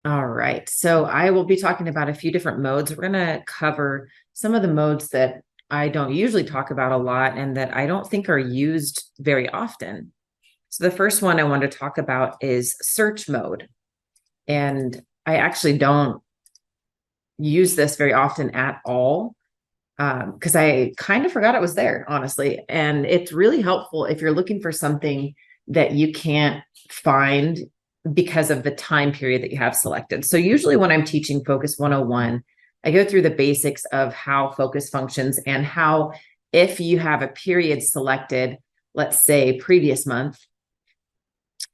All right. So I will be talking about a few different modes. We're going to cover some of the modes that I don't usually talk about a lot and that I don't think are used very often. So the first one I want to talk about is search mode. And I actually don't use this very often at all because I kind of forgot it was there, honestly. And it's really helpful if you're looking for something that you can't find because of the time period that you have selected. So usually when I'm teaching Focus 101, I go through the basics of how Focus functions and how if you have a period selected, let's say previous month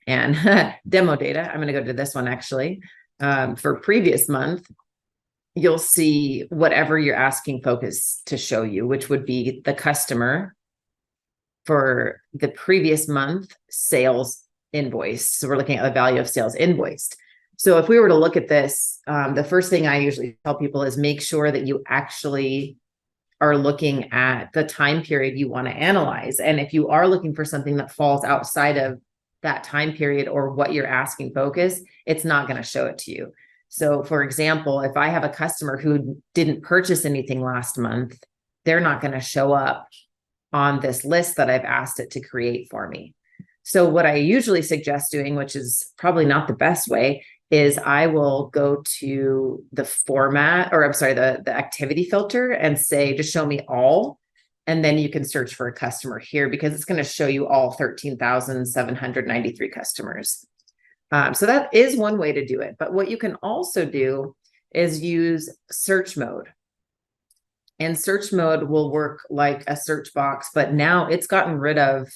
and demo data, I'm going to go to this one actually. For previous month, you'll see whatever you're asking Focus to show you, which would be the customer for the previous month sales invoice. So we're looking at the value of sales invoiced. So if we were to look at this, the first thing I usually tell people is make sure that you actually are looking at the time period you want to analyze. And if you are looking for something that falls outside of that time period or what you're asking Focus, it's not going to show it to you. So for example, if I have a customer who didn't purchase anything last month, they're not going to show up on this list that I've asked it to create for me. So what I usually suggest doing, which is probably not the best way, is I will go to the format, or I'm sorry, the activity filter and say, just show me all. And then you can search for a customer here because it's going to show you all 13,793 customers. So that is one way to do it. But what you can also do is use search mode. And search mode will work like a search box, but now it's gotten rid of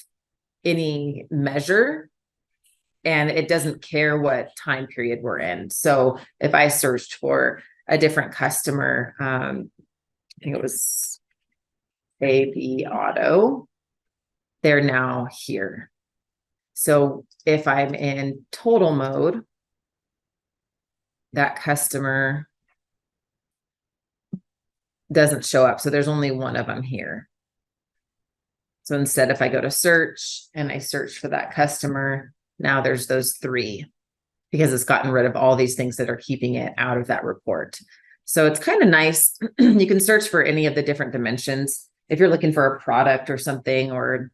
any measure and it doesn't care what time period we're in. So if I searched for a different customer, I think it was AB Auto, they're now here. So if I'm in total mode, that customer doesn't show up. So there's only one of them here. So instead, if I go to search and I search for that customer, now there's those three because it's gotten rid of all these things that are keeping it out of that report. So it's kind of nice. You can search for any of the different dimensions. If you're looking for a product or something or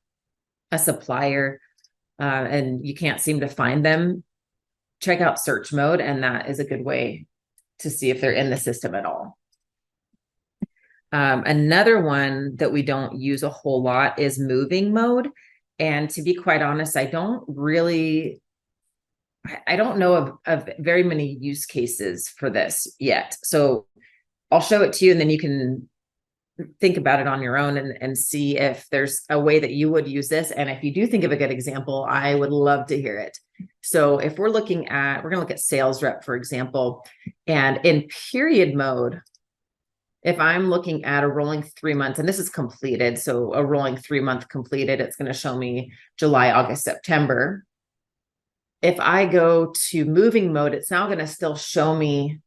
a supplier and you can't seem to find them, check out search mode. And that is a good way to see if they're in the system at all. Another one that we don't use a whole lot is moving mode. And to be quite honest, I don't know of very many use cases for this yet. So I'll show it to you and then you can think about it on your own and see if there's a way that you would use this. And if you do think of a good example, I would love to hear it. So if we're going to look at sales rep, for example, and in period mode, if I'm looking at a rolling 3 months, and this is completed, so a rolling 3-month completed, it's going to show me July, August, September. If I go to moving mode, it's now going to still show me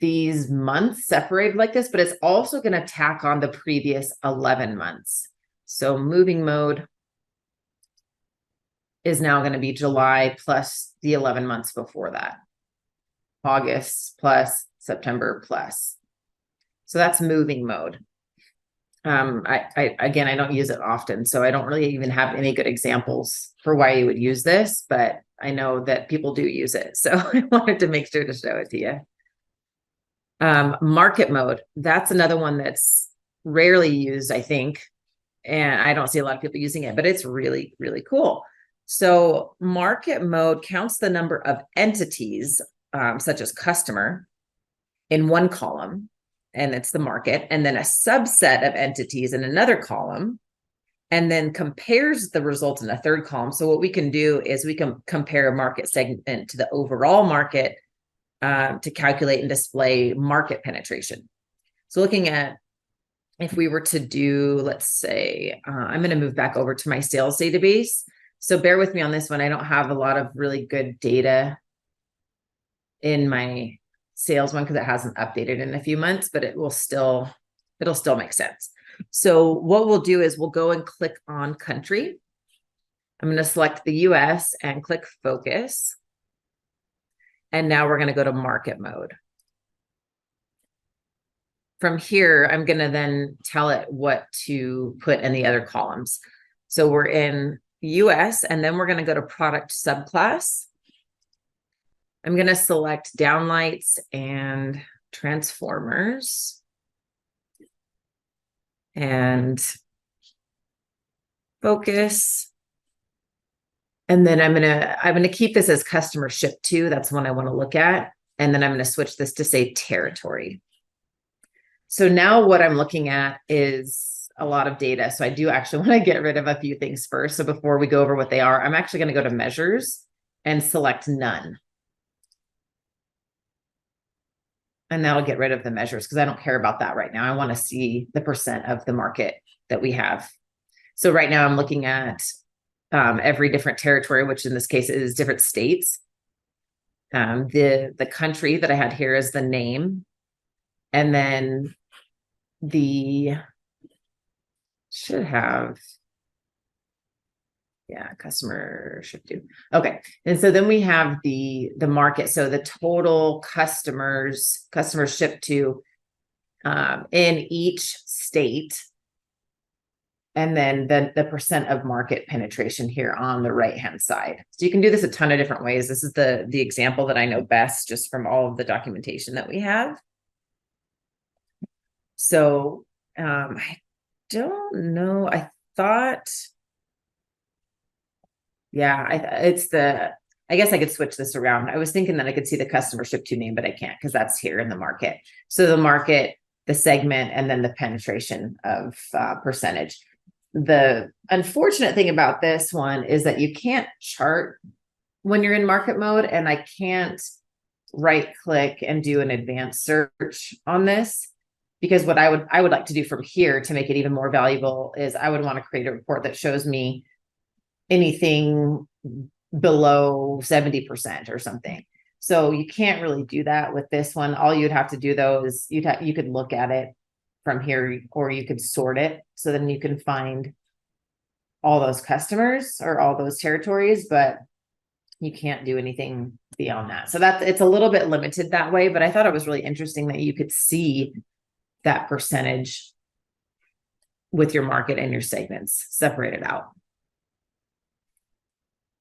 these months separated like this, but it's also going to tack on the previous 11 months. So moving mode is now going to be July plus the 11 months before that, August plus September plus. So that's moving mode. Again, I don't use it often, so I don't really even have any good examples for why you would use this, but I know that people do use it. So I wanted to make sure to show it to you. Market mode, that's another one that's rarely used, I think. And I don't see a lot of people using it, but it's really, really cool. So market mode counts the number of entities, such as customer, in one column, and it's the market, and then a subset of entities in another column, and then compares the results in a third column. So what we can do is we can compare a market segment to the overall market to calculate and display market penetration. So looking at, if we were to do, let's say, I'm going to move back over to my sales database. So bear with me on this one. I don't have a lot of really good data in my sales one because it hasn't updated in a few months, but it'll still make sense. So what we'll do is we'll go and click on country. I'm going to select the US and click focus. And now we're going to go to market mode. From here, I'm going to then tell it what to put in the other columns. So we're in US, and then we're going to go to product subclass. I'm going to select downlights and transformers and Phocas. And then I'm going to keep this as customer shipped to. That's one I want to look at. And then I'm going to switch this to say territory. So now what I'm looking at is a lot of data. So I do actually want to get rid of a few things first. So before we go over what they are, I'm actually going to go to measures and select none. And that'll get rid of the measures because I don't care about that right now. I want to see the percent of the market that we have. So right now I'm looking at every different territory, which in this case is different states. The country that I had here is the name. And then should have, customer ship to. Okay. And so then we have the market. So the total customers shipped to in each state. And then the percent of market penetration here on the right-hand side. So you can do this a ton of different ways. This is the example that I know best just from all of the documentation that we have. So I don't know. I thought, I guess I could switch this around. I was thinking that I could see the customer ship to name, but I can't because that's here in the market. So the market, the segment, and then the penetration of percentage. The unfortunate thing about this one is that you can't chart when you're in market mode, and I can't right click and do an advanced search on this, because what I would like to do from here to make it even more valuable is I would want to create a report that shows me anything below 70% or something. So you can't really do that with this one. All you'd have to do though is you could look at it from here, or you could sort it. So then you can find all those customers or all those territories, but you can't do anything beyond that. So it's a little bit limited that way, but I thought it was really interesting that you could see that percentage with your market and your segments separated out.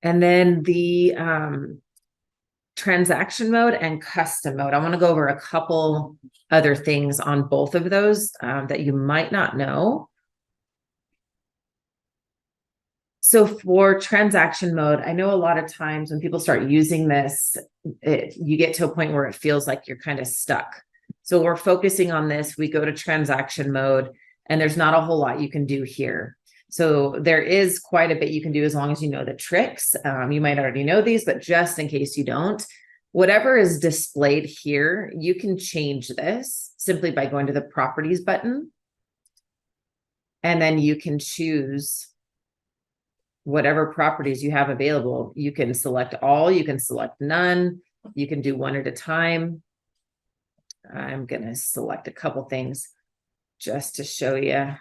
And then the transaction mode and custom mode. I want to go over a couple other things on both of those that you might not know. So for transaction mode, I know a lot of times when people start using this, you get to a point where it feels like you're kind of stuck. So we're focusing on this. We go to transaction mode, and there's not a whole lot you can do here. So there is quite a bit you can do as long as you know the tricks. You might already know these, but just in case you don't, whatever is displayed here, you can change this simply by going to the properties button. And then you can choose whatever properties you have available. You can select all, you can select none, you can do one at a time. I'm going to select a couple things just to show you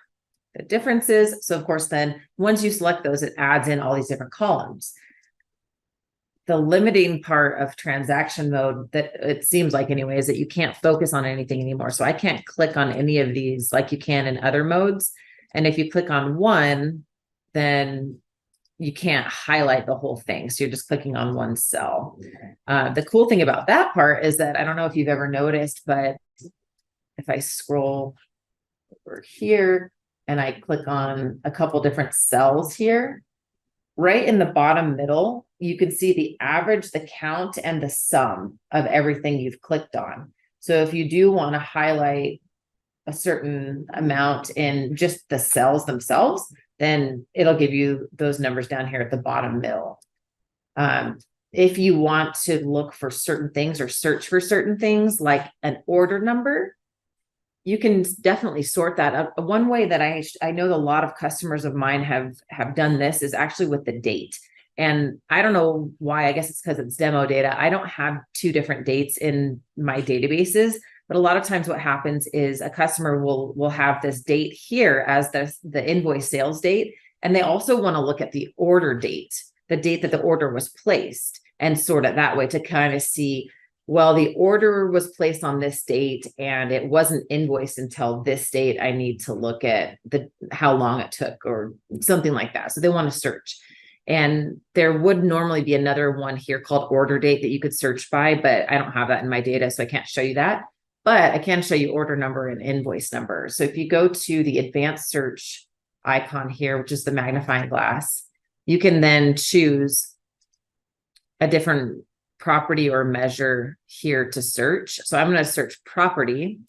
the differences. So of course, then once you select those, it adds in all these different columns. The limiting part of transaction mode, that it seems like anyway, is that you can't focus on anything anymore. So I can't click on any of these like you can in other modes. And if you click on one, then you can't highlight the whole thing. So you're just clicking on one cell. The cool thing about that part is that I don't know if you've ever noticed, but if I scroll over here and I click on a couple different cells here, right in the bottom middle, you can see the average, the count, and the sum of everything you've clicked on. So if you do want to highlight a certain amount in just the cells themselves, then it'll give you those numbers down here at the bottom middle. If you want to look for certain things or search for certain things like an order number, you can definitely sort that out. One way that I know a lot of customers of mine have done this is actually with the date. And I don't know why. I guess it's because it's demo data. I don't have two different dates in my databases, but a lot of times what happens is a customer will have this date here as the invoice sales date. And they also want to look at the order date, the date that the order was placed. and sort it that way to kind of see, well, the order was placed on this date and it wasn't invoiced until this date. I need to look at how long it took or something like that. So they want to search. And there would normally be another one here called order date that you could search by, but I don't have that in my data, so I can't show you that. But I can show you order number and invoice number. So if you go to the advanced search icon here, which is the magnifying glass, you can then choose a different property or measure here to search. So I'm going to search property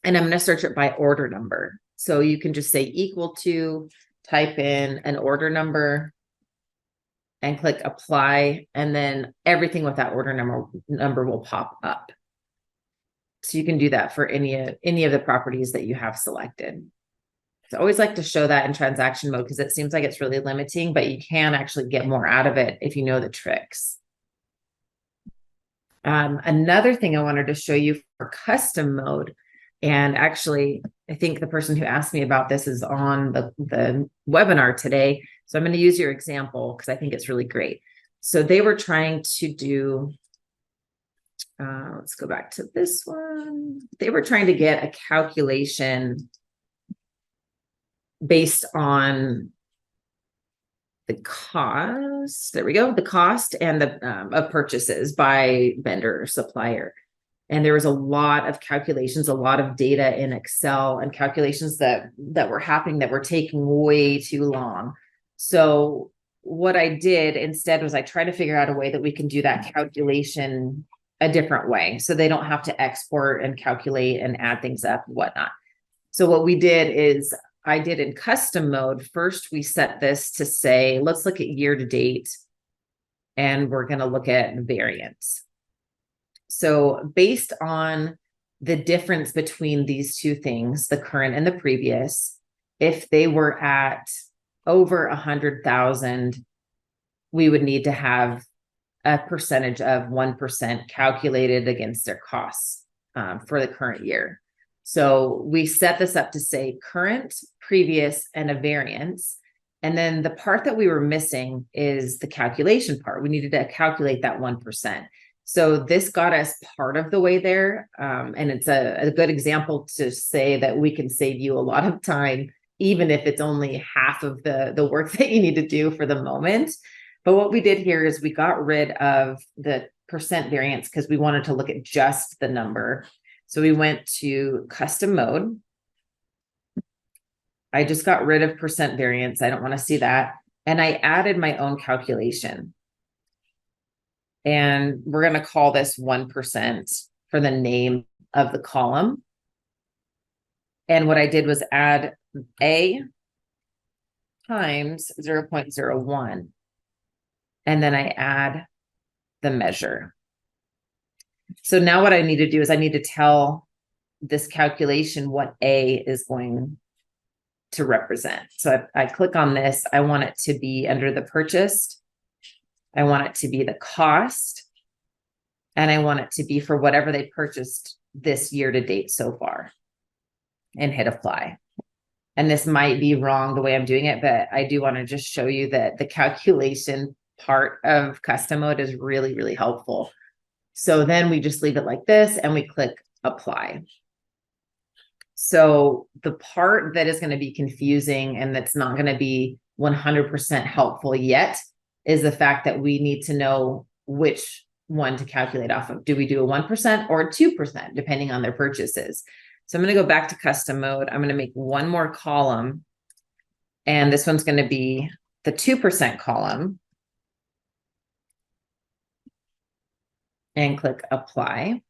and I'm going to search it by order number. So you can just say equal to, type in an order number and click apply. And then everything with that order number will pop up. So you can do that for any of the properties that you have selected. So I always like to show that in transaction mode because it seems like it's really limiting, but you can actually get more out of it if you know the tricks. Another thing I wanted to show you for custom mode, and actually, I think the person who asked me about this is on the webinar today. So I'm going to use your example because I think it's really great. So they were trying to do, let's go back to this one. They were trying to get a calculation based on the cost. There we go. The cost and the of purchases by vendor or supplier. And there was a lot of calculations, a lot of data in Excel and calculations that were happening that were taking way too long. So what I did instead was I tried to figure out a way that we can do that calculation a different way. So they don't have to export and calculate and add things up and whatnot. So what we did is I did in custom mode. First, we set this to say, let's look at year to date, and we're going to look at variance. So based on the difference between these two things, the current and the previous, if they were at over 100,000, we would need to have a percentage of 1% calculated against their costs for the current year. So we set this up to say current, previous, and a variance. And then the part that we were missing is the calculation part. We needed to calculate that 1%. So this got us part of the way there. And it's a good example to say that we can save you a lot of time, even if it's only half of the work that you need to do for the moment. But what we did here is we got rid of the percent variance because we wanted to look at just the number. So we went to custom mode. I just got rid of percent variance. I don't want to see that. And I added my own calculation. And we're going to call this 1% for the name of the column. And what I did was add A times 0.01. And then I add the measure. So now what I need to do is I need to tell this calculation what A is going to represent. So I click on this. I want it to be under the purchased. I want it to be the cost. And I want it to be for whatever they purchased this year to date so far. And hit apply. And this might be wrong the way I'm doing it, but I do want to just show you that the calculation part of custom mode is really, really helpful. So then we just leave it like this and we click apply. So the part that is going to be confusing and that's not going to be 100% helpful yet is the fact that we need to know which one to calculate off of. Do we do a 1% or a 2%, depending on their purchases? So I'm going to go back to custom mode. I'm going to make one more column, and this one's going to be the 2% column. And click apply.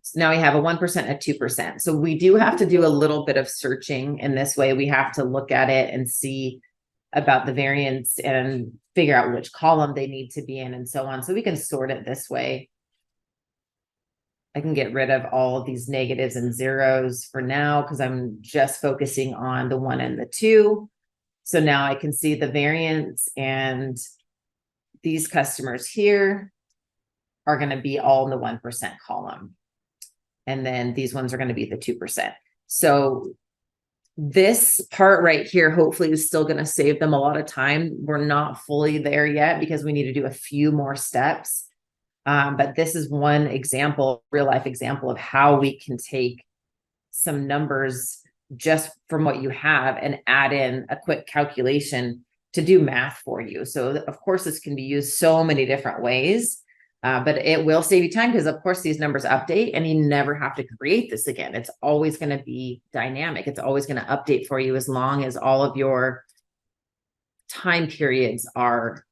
So now we have a 1% and a 2%. So we do have to do a little bit of searching in this way. We have to look at it and see about the variance and figure out which column they need to be in and so on. So we can sort it this way. I can get rid of all of these negatives and zeros for now because I'm just focusing on the 1 and the 2. So now I can see the variance, and these customers here are going to be all in the 1% column. And then these ones are going to be the 2%. So This part right here, hopefully is still going to save them a lot of time. We're not fully there yet because we need to do a few more steps. But this is one example, real life example of how we can take some numbers just from what you have and add in a quick calculation to do math for you. So of course, this can be used so many different ways, but it will save you time because of course these numbers update and you never have to create this again. It's always going to be dynamic. It's always going to update for you as long as all of your time periods are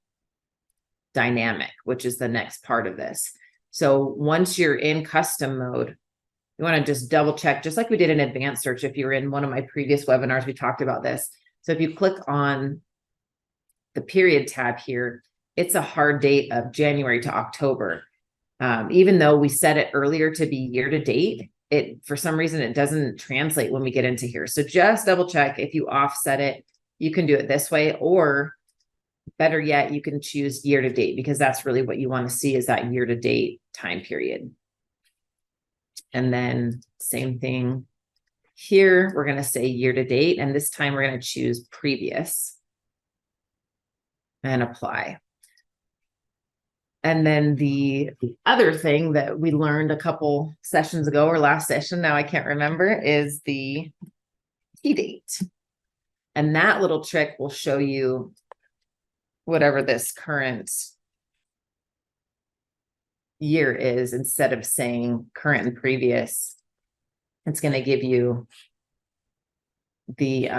dynamic, which is the next part of this. So once you're in custom mode, you want to just double check, just like we did in advanced search. If you were in one of my previous webinars, we talked about this. So if you click on the period tab here, it's a hard date of January to October. Even though we set it earlier to be year to date, for some reason, it doesn't translate when we get into here. So just double check. If you offset it, you can do it this way, or better yet, you can choose year to date, because that's really what you want to see is that year to date time period. And then same thing here, we're going to say year to date, and this time we're going to choose previous and apply. And then the other thing that we learned a couple sessions ago, or last session, now I can't remember, is the T date. And that little trick will show you whatever this current year is. Instead of saying current and previous, it's going to give you the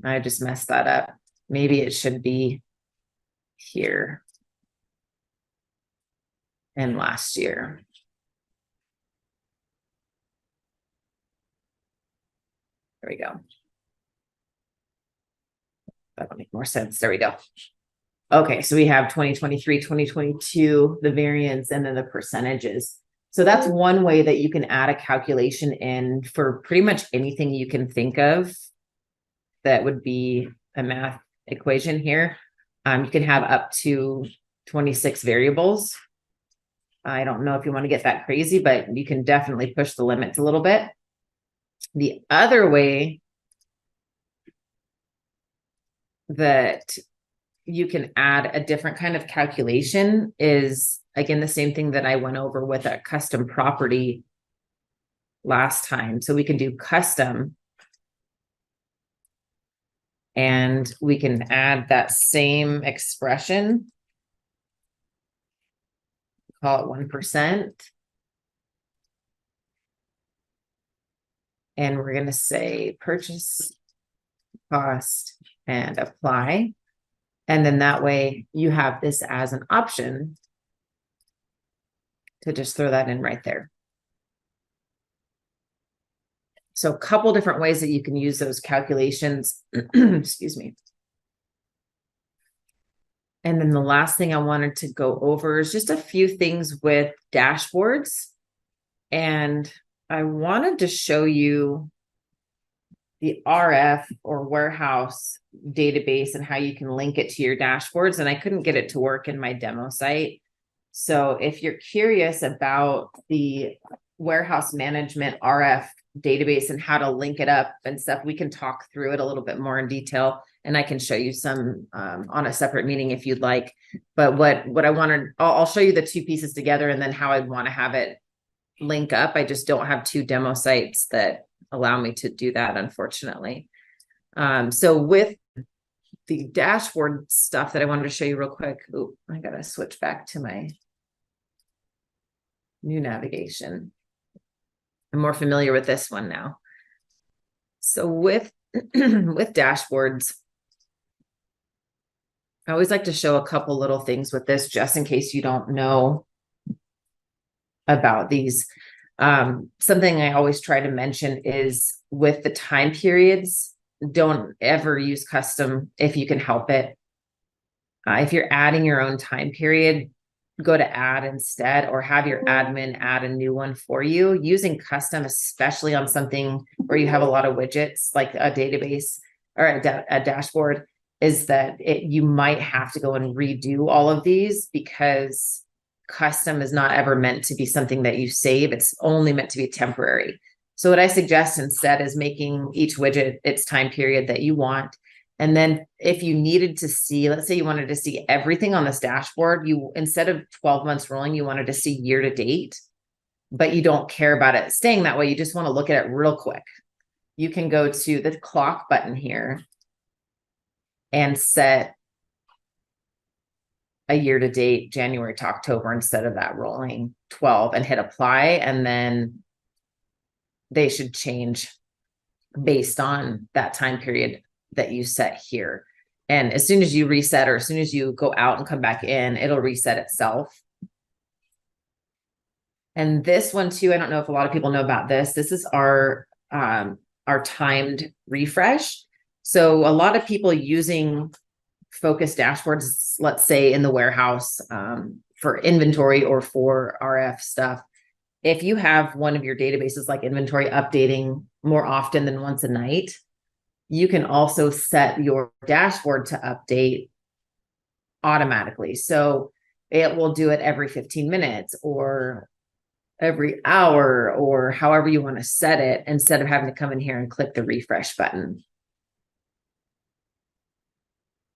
I just messed that up. Maybe it should be here and last year. There we go. That'll make more sense. There we go. Okay, so we have 2023, 2022, the variance, and then the percentages. So that's one way that you can add a calculation in for pretty much anything you can think of that would be a math equation here. You can have up to 26 variables. I don't know if you want to get that crazy, but you can definitely push the limits a little bit. The other way that you can add a different kind of calculation is, again, the same thing that I went over with a custom property last time. So we can do custom, and we can add that same expression, call it 1%. And we're going to say purchase cost and apply. And then that way you have this as an option to just throw that in right there. So a couple different ways that you can use those calculations. Excuse me. And then the last thing I wanted to go over is just a few things with dashboards. And I wanted to show you the RF or warehouse database and how you can link it to your dashboards. And I couldn't get it to work in my demo site. So if you're curious about the warehouse management RF database and how to link it up and stuff, we can talk through it a little bit more in detail. And I can show you some on a separate meeting if you'd like. But what I wanted, I'll show you the two pieces together and then how I'd want to have it link up. I just don't have two demo sites that allow me to do that, unfortunately. So with the dashboard stuff that I wanted to show you real quick. Oh, I gotta switch back to my new navigation. I'm more familiar with this one now. So with with dashboards, I always like to show a couple little things with this, just in case you don't know about these. Something I always try to mention is with the time periods, don't ever use custom if you can help it. If you're adding your own time period, go to add instead, or have your admin add a new one for you. Using custom, especially on something where you have a lot of widgets like a database or a dashboard, is that you might have to go and redo all of these, because custom is not ever meant to be something that you save. It's only meant to be temporary. So what I suggest instead is making each widget its time period that you want. And then if you needed to see, let's say you wanted to see everything on this dashboard, you, instead of 12 months rolling, you wanted to see year to date, but you don't care about it staying that way. You just want to look at it real quick. You can go to the clock button here and set a year to date, January to October, instead of that rolling 12, and hit apply. And then they should change based on that time period that you set here. And as soon as you reset, or as soon as you go out and come back in, it'll reset itself. And this one too, I don't know if a lot of people know about this. This is our timed refresh. So a lot of people using Phocas dashboards, let's say in the warehouse, for inventory or for RF stuff. If you have one of your databases like inventory updating more often than once a night, you can also set your dashboard to update automatically. So it will do it every 15 minutes or every hour, or however you want to set it, instead of having to come in here and click the refresh button.